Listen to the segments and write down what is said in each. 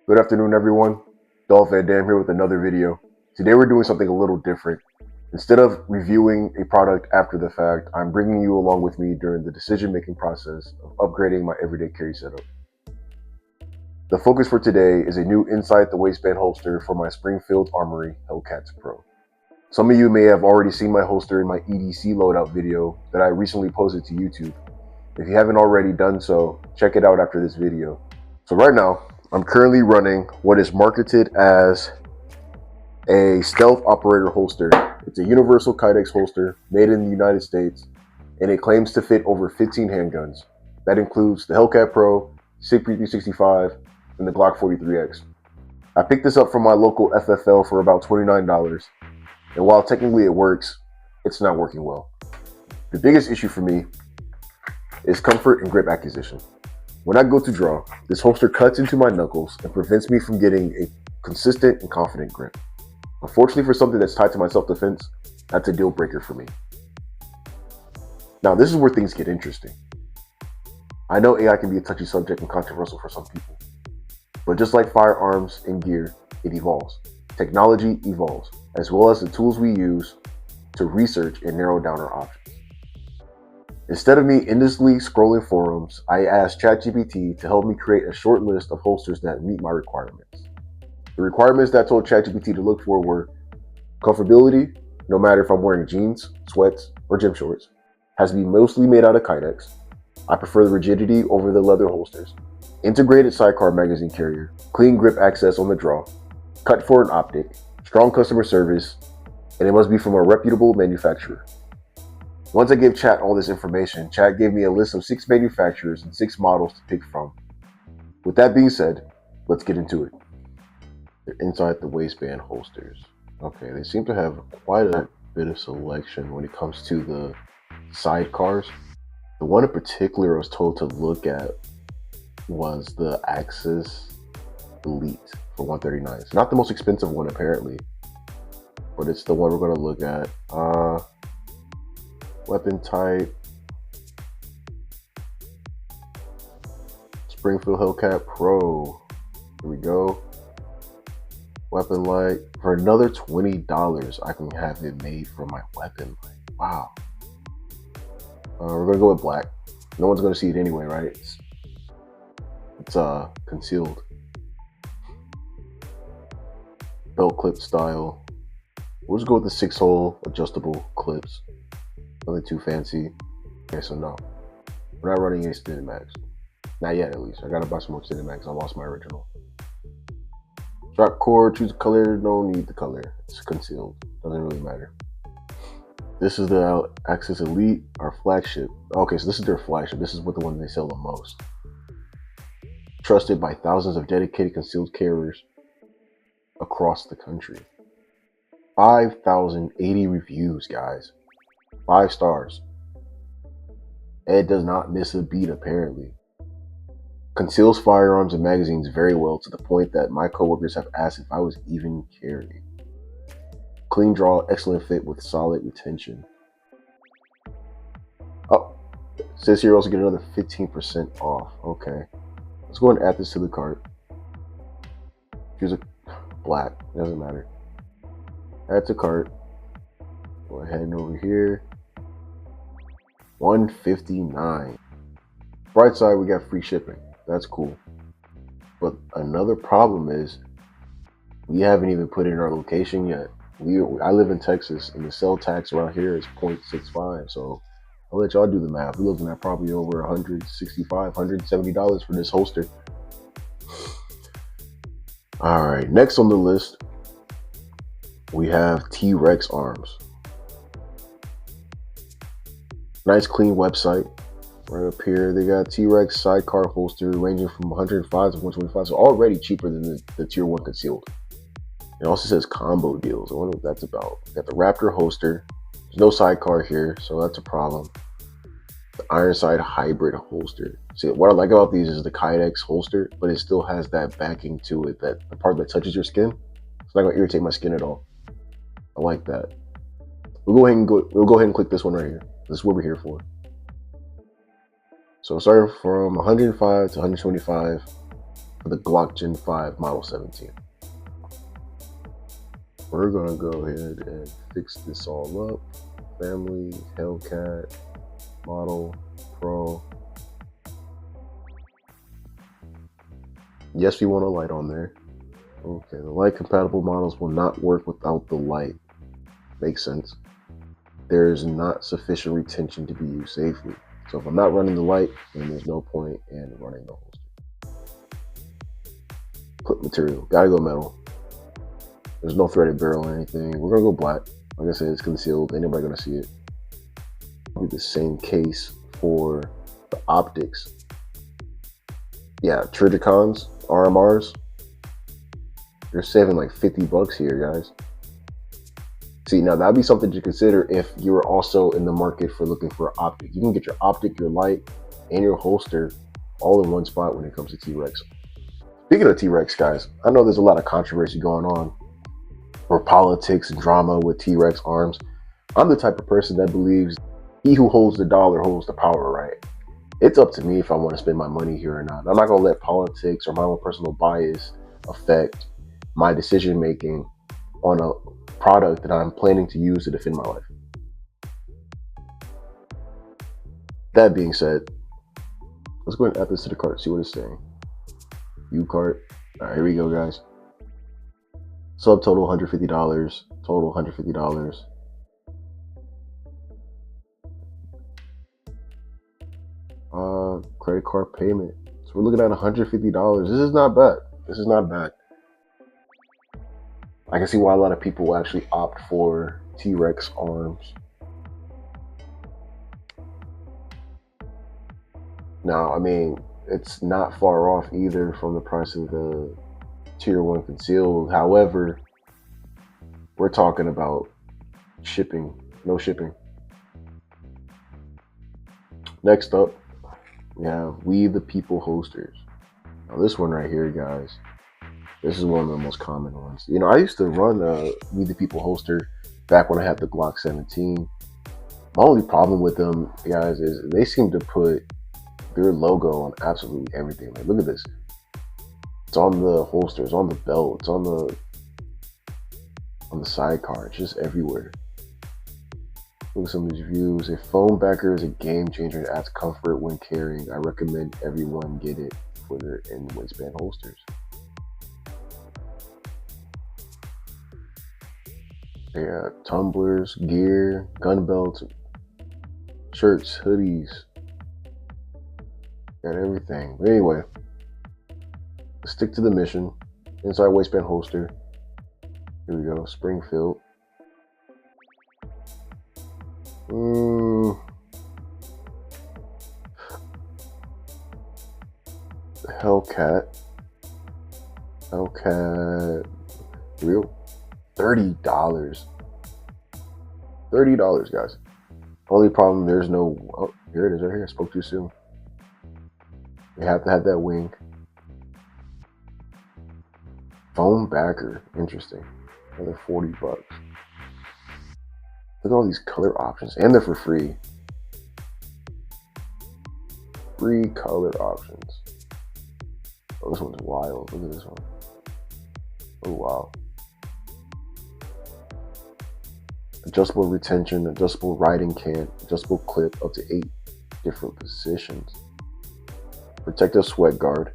Good afternoon, everyone. Dolph here with another video. Today we're doing something a little different. Instead of reviewing a product after the fact, I'm bringing you along with me during the decision-making process of upgrading my everyday carry setup. The focus for today is a new inside-the-waistband holster for my Springfield Armory Hellcats Pro. Some of you may have already seen my holster in my EDC loadout video that I recently posted to YouTube. If you haven't already done so, check it out after this video. So right now, I'm currently running what is marketed as a stealth operator holster. It's a universal Kydex holster made in the United States, and it claims to fit over 15 handguns. That includes the Hellcat Pro, SIG P365, and the Glock 43X. I picked this up from my local FFL for about $29, and while technically it works, it's not working well. The biggest issue for me is comfort and grip acquisition. When I go to draw, this holster cuts into my knuckles and prevents me from getting a consistent and confident grip. Unfortunately, for something that's tied to my self-defense, that's a deal breaker for me. Now, this is where things get interesting. I know AI can be a touchy subject and controversial for some people, but just like firearms and gear, it evolves. Technology evolves, as well as the tools we use to research and narrow down our options. Instead of me endlessly scrolling forums, I asked ChatGPT to help me create a short list of holsters that meet my requirements. The requirements that I told ChatGPT to look for were comfortability, no matter if I'm wearing jeans, sweats, or gym shorts, has to be mostly made out of Kydex. I prefer the rigidity over the leather holsters, integrated sidecar magazine carrier, clean grip access on the draw, cut for an optic, strong customer service, and it must be from a reputable manufacturer. Once I gave Chat all this information, Chat gave me a list of 6 manufacturers and 6 models to pick from. With that being said, let's get into it. They're inside the waistband holsters. Okay, they seem to have quite a bit of selection when it comes to the sidecars. The one in particular I was told to look at was the Axis Elite for $139. It's not the most expensive one apparently, but it's the one we're going to look at. Weapon type, Springfield Hellcat Pro. Here we go. Weapon light. For another $20, I can have it made for my weapon light. Wow. We're gonna go with black. No one's gonna see it anyway, right? It's concealed. Belt clip style. We'll just go with the 6-hole adjustable clips. Nothing too fancy. Okay, so no. We're not running any extended mags. Not yet, at least. I gotta buy some more extended mags. I lost my original. Strap cord, choose a color. No need the color. It's concealed. Doesn't really matter. This is the Axis Elite, our flagship. Okay, so this is their flagship. This is what the one they sell the most. Trusted by thousands of dedicated concealed carriers across the country. 5,080 reviews, guys. 5 stars. Ed does not miss a beat, apparently. Conceals firearms and magazines very well, to the point that my coworkers have asked if I was even carrying. Clean draw, excellent fit with solid retention. Oh, it says here also get another 15% off. Okay. Let's go and add this to the cart. Here's a black, it doesn't matter. Add to cart. Go ahead and over here. $159. Bright side, we got free shipping. That's cool. But another problem is we haven't even put in our location yet. I live in Texas, and the sell tax around here is 0.65. So I'll let y'all do the math. We're looking at probably over $165, $170 for this holster. All right, next on the list, we have T-Rex arms. Nice clean website. Right up here, they got T-Rex sidecar holster ranging from 105 to 125, so already cheaper than the tier 1 concealed. It also says combo deals. I wonder what that's about. Got the Raptor holster. There's no sidecar here, so that's a problem. The Ironside hybrid holster. See, what I like about these is the Kydex holster, but it still has that backing to it, that the part that touches your skin. It's not gonna irritate my skin at all. I like that. We'll go ahead and click this one right here. This is what we're here for. So starting from 105 to 125, for the Glock Gen 5 Model 17. We're gonna go ahead and fix this all up. Family, Hellcat, Model, Pro. Yes, we want a light on there. Okay, the light compatible models will not work without the light. Makes sense. There is not sufficient retention to be used safely. So if I'm not running the light, then there's no point in running the holster. Clip material, gotta go metal. There's no threaded barrel or anything. We're gonna go black. Like I said, it's concealed. Ain't nobody gonna see it. It'll be the same case for the optics. Yeah, Trigicons, RMRs. You're saving like 50 bucks here, guys. See, now that'd be something to consider if you were also in the market for looking for an optic. You can get your optic, your light, and your holster all in one spot when it comes to T-Rex. Speaking of T-Rex, guys, I know there's a lot of controversy going on, or politics and drama with T-Rex arms. I'm the type of person that believes he who holds the dollar holds the power, right? It's up to me if I want to spend my money here or not. I'm not going to let politics or my own personal bias affect my decision making on a product that I'm planning to use to defend my life. That being said, let's go ahead and add this to the cart, see what it's saying. U cart. All right, here we go, guys. Subtotal $150, total $150. Credit card payment. So we're looking at $150. This is not bad. This is not bad. I can see why a lot of people will actually opt for T-Rex arms. Now, I mean, it's not far off either from the price of the Tier 1 concealed. However, we're talking about shipping, no shipping. Next up, we have We the People holsters. Now this one right here, guys, this is one of the most common ones. You know, I used to run a We the People holster back when I had the Glock 17. My only problem with them, guys, is they seem to put their logo on absolutely everything. Like, look at this. It's on the holster, it's on the belt, it's on the sidecar, it's just everywhere. Look at some of these reviews. A foam backer is a game changer and adds comfort when carrying. I recommend everyone get it for their in-waistband holsters. Yeah, tumblers, gear, gun belts, shirts, hoodies, got everything. But anyway, let's stick to the mission. Inside waistband holster. Here we go, Springfield. Hellcat, real $30. $30, guys. Only problem, there's no, oh, here it is right here. I spoke too soon. You have to have that wing. Foam backer, interesting. Another 40 bucks. Look at all these color options, and they're for free. Free color options. Oh, this one's wild. Look at this one. Oh, wow. Adjustable retention, adjustable riding can, adjustable clip, up to 8 different positions. Protective sweat guard.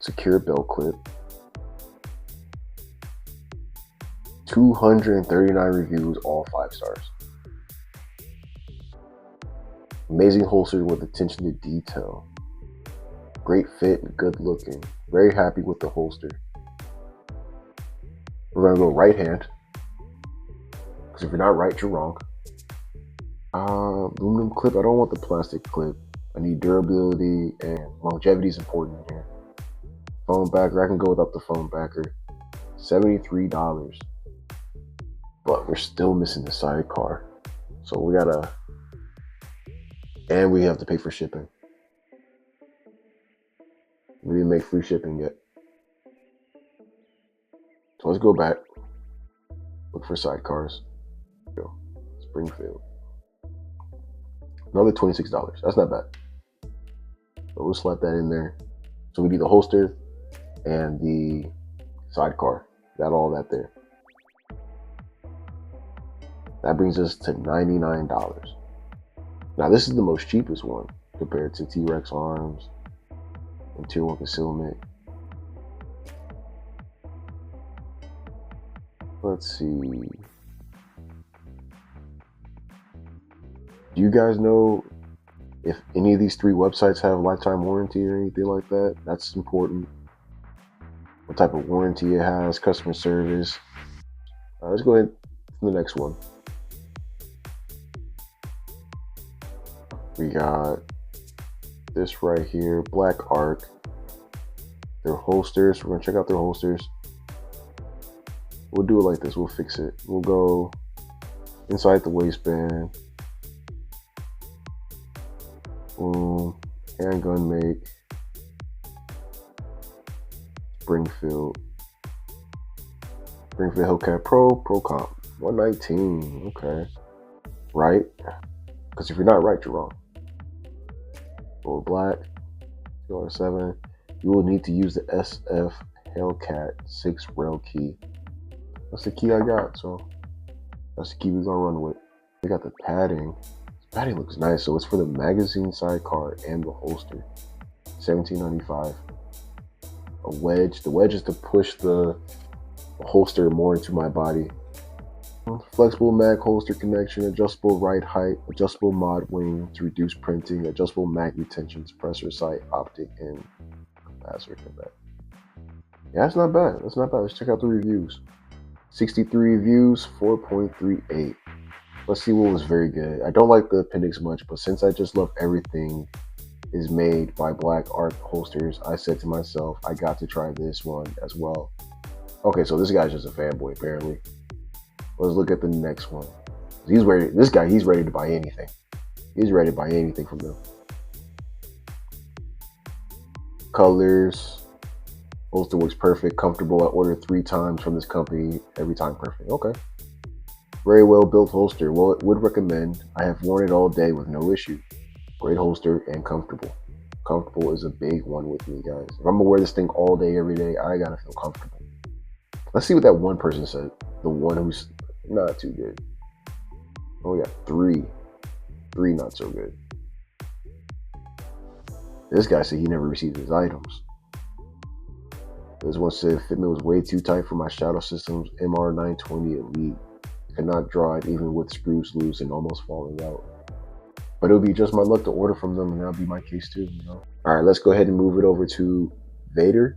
Secure belt clip. 239 reviews, all 5 stars. Amazing holster with attention to detail. Great fit and good looking. Very happy with the holster. We're gonna go right hand, because if you're not right, you're wrong. Aluminum clip, I don't want the plastic clip. I need durability, and longevity is important here. Foam backer, I can go without the foam backer. $73. But we're still missing the sidecar. So we gotta, and we have to pay for shipping. We didn't make free shipping yet. So let's go back. Look for sidecars. Go. Springfield. Another $26. That's not bad. So we'll slap that in there. So we need the holster and the sidecar. Got all that there. That brings us to $99. Now this is the most cheapest one compared to T-Rex arms and Tier 1 concealment. Let's see. Do you guys know if any of these 3 websites have lifetime warranty or anything like that? That's important. What type of warranty it has, customer service. Let's go ahead to the next one. We got this right here, Black Arc. Their holsters. We're gonna check out their holsters. We'll do it like this. We'll fix it. We'll go inside the waistband. Boom. Handgun make. Springfield Hellcat Pro Comp 119. Okay. Right? Because if you're not right, you're wrong. Or black 207. You will need to use the SF Hellcat 6 rail key. That's the key I got, so that's the key we're gonna run with. We got the padding. This padding looks nice, so it's for the magazine sidecar and the holster. $17.95. A wedge. The wedge is to push the holster more into my body. Flexible mag holster connection, adjustable right height, adjustable mod wing to reduce printing, adjustable mag retention, suppressor sight, optic, and capacitor. Yeah, that's not bad. That's not bad. Let's check out the reviews. 63 reviews, 4.38. Let's see what was very good. I don't like the appendix much, but since I just love everything is made by Black Arc holsters, I said to myself, I got to try this one as well. Okay, so this guy's just a fanboy, apparently. Let's look at the next one. He's ready. This guy, he's ready to buy anything. He's ready to buy anything from them. Colors. Holster works perfect. Comfortable. I ordered 3 times from this company. Every time perfect. Okay. Very well built holster. Well, it would recommend. I have worn it all day with no issue. Great holster and comfortable. Comfortable is a big one with me, guys. If I'm gonna wear this thing all day, every day, I gotta feel comfortable. Let's see what that one person said. The one who's not too good. Oh yeah, 3 not so good. This guy said he never received his items. This one said fitment was way too tight for my Shadow Systems MR920 Elite. Could not draw it even with screws loose and almost falling out. But it would be just my luck to order from them, and that'll be my case too, you know. All right, let's go ahead and move it over to Vader.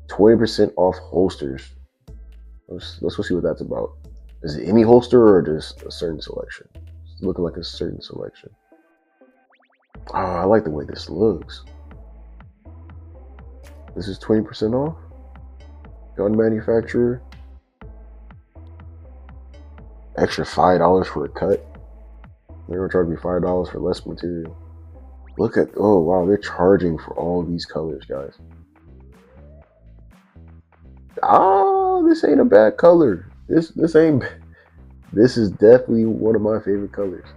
20% off holsters. Let's go see what that's about. Is it any holster or just a certain selection? It's looking like a certain selection. Oh, I like the way this looks. This is 20% off. Gun manufacturer. Extra $5 for a cut. They're gonna charge me $5 for less material. Look at, oh wow, they're charging for all these colors, guys. Oh, this ain't a bad color. This is definitely one of my favorite colors.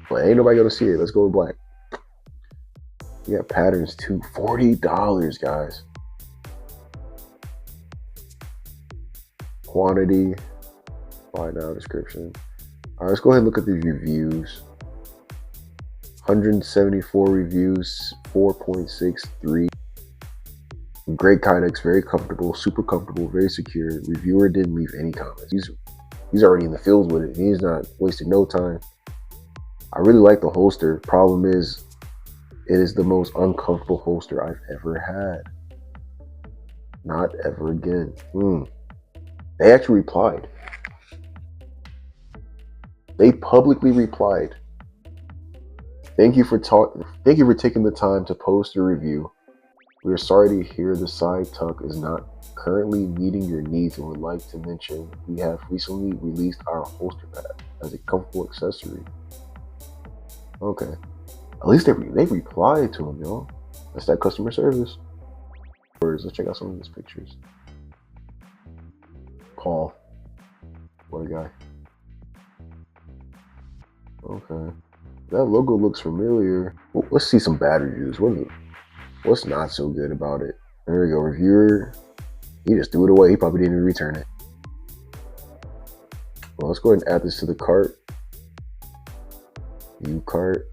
But ain't nobody gonna see it. Let's go with black. You got patterns too. $40, guys. Quantity. Buy now description. All right, let's go ahead and look at these reviews. 174 reviews, 4.63. Great Kydex, very comfortable, super comfortable, very secure. Reviewer didn't leave any comments. He's already in the field with it. He's not wasting no time. I really like the holster. Problem is, it is the most uncomfortable holster I've ever had. Not ever again. They actually replied. They publicly replied. Thank you for taking the time to post a review. We are sorry to hear the side tuck is not currently meeting your needs and would like to mention we have recently released our holster pad as a comfortable accessory. Okay. At least they replied to him, yo. That's that customer service. Let's check out some of his pictures. Paul. What a guy. Okay. That logo looks familiar. Let's see some bad reviews. What's not so good about it? There we go. Reviewer, he just threw it away. He probably didn't even return it. Well, let's go ahead and add this to the cart. View cart.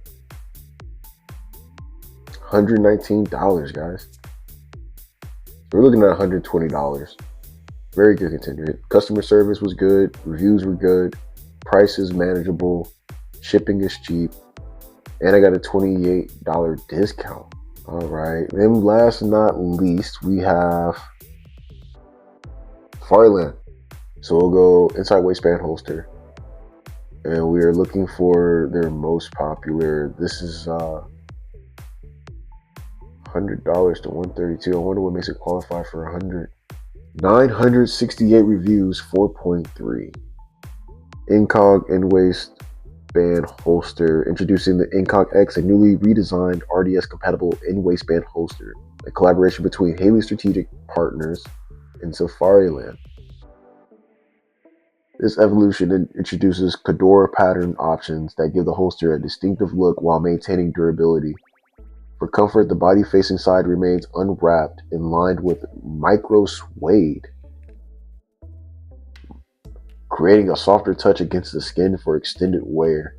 $119, guys. We're looking at $120. Very good contender. Customer service was good. Reviews were good. Price is manageable. Shipping is cheap. And I got a $28 discount. All right. Then last but not least, we have Safariland. So we'll go inside waistband holster. And we are looking for their most popular. This is $100 to $132. I wonder what makes it qualify for 100. 968 reviews, 4.3. Incog in-waistband holster. Introducing the Incog X, a newly redesigned RDS-compatible in-waistband holster. A collaboration between Haley Strategic Partners and Safariland. This evolution introduces Fedora pattern options that give the holster a distinctive look while maintaining durability. For comfort, the body-facing side remains unwrapped and lined with micro suede, creating a softer touch against the skin for extended wear.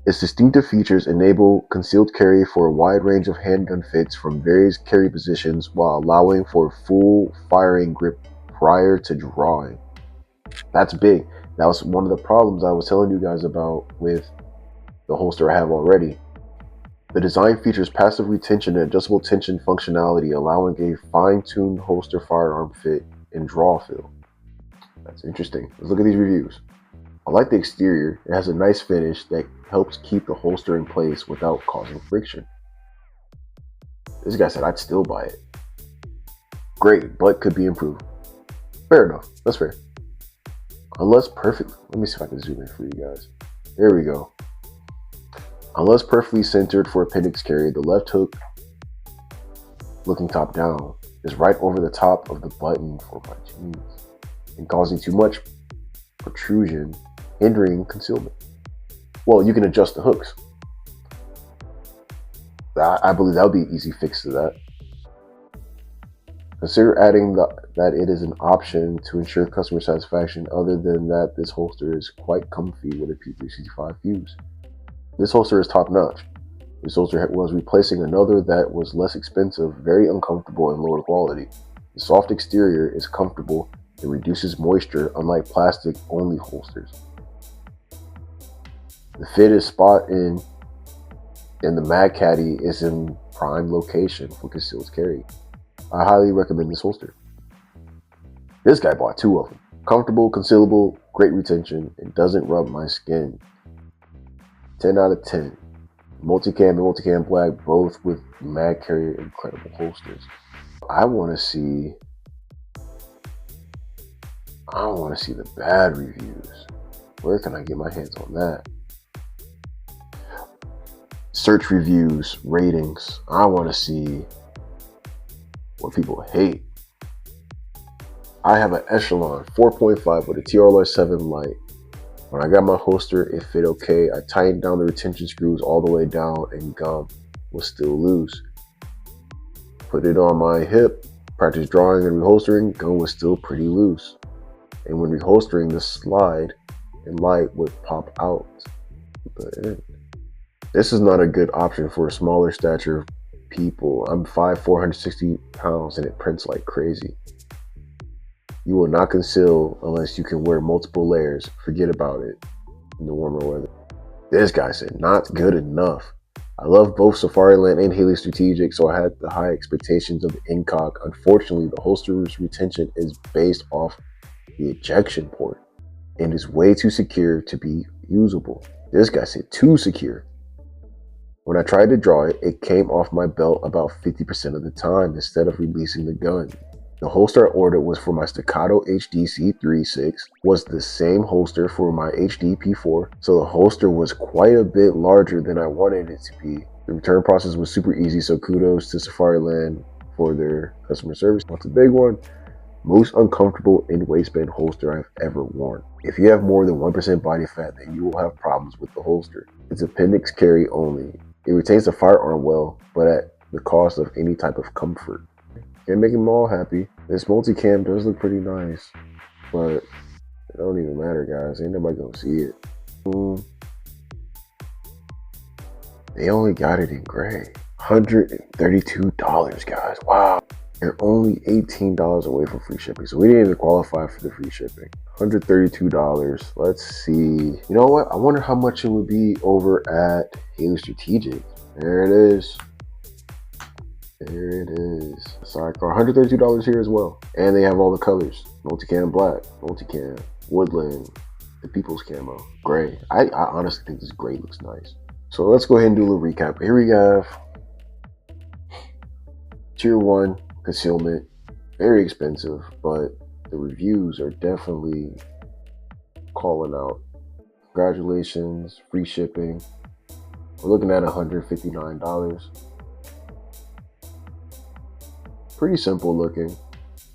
Its distinctive features enable concealed carry for a wide range of handgun fits from various carry positions while allowing for full firing grip prior to drawing. That's big. That was one of the problems I was telling you guys about with the holster I have already. The design features passive retention and adjustable tension functionality, allowing a fine-tuned holster firearm fit and draw feel. That's interesting. Let's look at these reviews. I like the exterior. It has a nice finish that helps keep the holster in place without causing friction. This guy said I'd still buy it. Great, but could be improved. Fair enough. That's fair. Unless perfect. Let me see if I can zoom in for you guys. There we go. Unless perfectly centered for appendix carry, the left hook, looking top down, is right over the top of the button for my jeans and causing too much protrusion, hindering concealment. Well, you can adjust the hooks. I believe that would be an easy fix to that. Consider adding that it is an option to ensure customer satisfaction. Other than that, this holster is quite comfy with a P365 fuse. This holster is top notch. This holster was replacing another that was less expensive, very uncomfortable, and lower quality. The soft exterior is comfortable and reduces moisture, unlike plastic-only holsters. The fit is spot in, and the mag caddy is in prime location for concealed carry. I highly recommend this holster. This guy bought two of them. Comfortable, concealable, great retention, and doesn't rub my skin. 10 out of 10. Multicam and multicam black, both with mag carrier incredible holsters. I want to see the bad reviews. Where can I get my hands on that? Search reviews, ratings. I want to see what people hate. I have an Echelon 4.5 with a TRL-7 light. When I got my holster, it fit okay. I tightened down the retention screws all the way down and gum was still loose. Put it on my hip, practiced drawing and reholstering, gum was still pretty loose. And when reholstering, the slide and light would pop out the end. This is not a good option for a smaller stature people. I'm 5'4", 460 pounds, and it prints like crazy. You will not conceal unless you can wear multiple layers. Forget about it in the warmer weather. This guy said, not good enough. I love both Safariland and Haley Strategic, so I had the high expectations of the Incog. Unfortunately, the holster's retention is based off the ejection port and is way too secure to be usable. This guy said too secure. When I tried to draw it, it came off my belt about 50% of the time instead of releasing the gun. The holster I ordered was for my Staccato HDC 3.6, was the same holster for my HD P4, so the holster was quite a bit larger than I wanted it to be. The return process was super easy, so kudos to Safariland for their customer service. That's a big one. Most uncomfortable in-waistband holster I've ever worn. If you have more than 1% body fat, then you will have problems with the holster. It's appendix carry only. It retains the firearm well, but at the cost of any type of comfort. Can't make them all happy. This multicam does look pretty nice, but it don't even matter, guys. Ain't nobody gonna see it. They only got it in gray. $132, guys. Wow. They're only $18 away from free shipping. So we didn't even qualify for the free shipping. $132. Let's see. You know what? I wonder how much it would be over at Haley Strategic. There it is. There it is. Sidecar. $132 here as well. And they have all the colors. Multicam black, multicam, woodland, the people's camo, gray. I honestly think this gray looks nice. So let's go ahead and do a little recap. Here we have Tier 1 concealment. Very expensive, but the reviews are definitely calling out. Congratulations, free shipping. We're looking at $159. Pretty simple looking.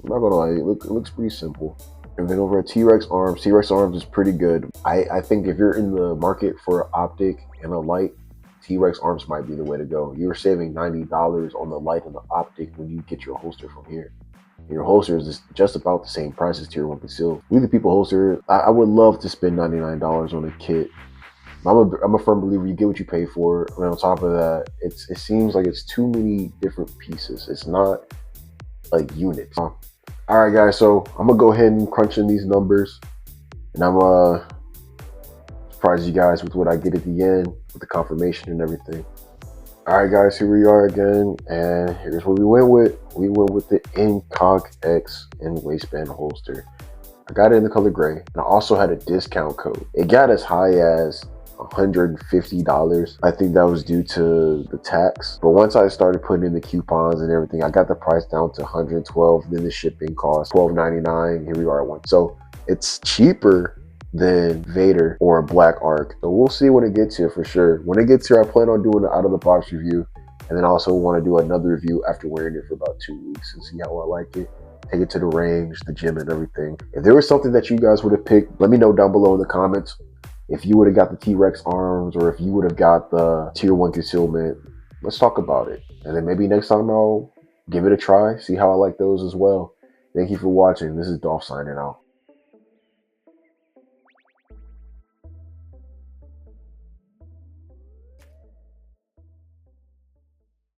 I'm not gonna lie, it looks pretty simple. And then over at T-Rex Arms is pretty good. I think if you're in the market for an optic and a light, T-Rex Arms might be the way to go. You're saving $90 on the light and the optic when you get your holster from here. And your holster is just about the same price as Tier 1 Conceal. We the People holster, I would love to spend $99 on a kit. I'm a firm believer you get what you pay for. And on top of that, it seems like it's too many different pieces. It's not like units. All right, guys, so I'm gonna go ahead and crunch in these numbers, and I'm surprise you guys with what I get at the end with the confirmation and everything. All right, guys, here we are again, and here's what we went with. We went with the Incog X in waistband holster. I got it in the color gray, and I also had a discount code. It got as high as $150. I think that was due to the tax, but once I started putting in the coupons and everything, I got the price down to $112. Then the shipping cost $12.99. Here we are at one. So it's cheaper than Vader or a Black Arc. So we'll see when it gets here for sure. When it gets here, I plan on doing an out of the box review, and then I also want to do another review after wearing it for about 2 weeks and see how I like it. Take it to the range, the gym, and everything. If there was something that you guys would have picked, let me know down below in the comments. If you would have got the T-Rex Arms, or if you would have got the Tier 1 concealment, let's talk about it. And then maybe next time I'll give it a try, see how I like those as well. Thank you for watching. This is Dolph signing out.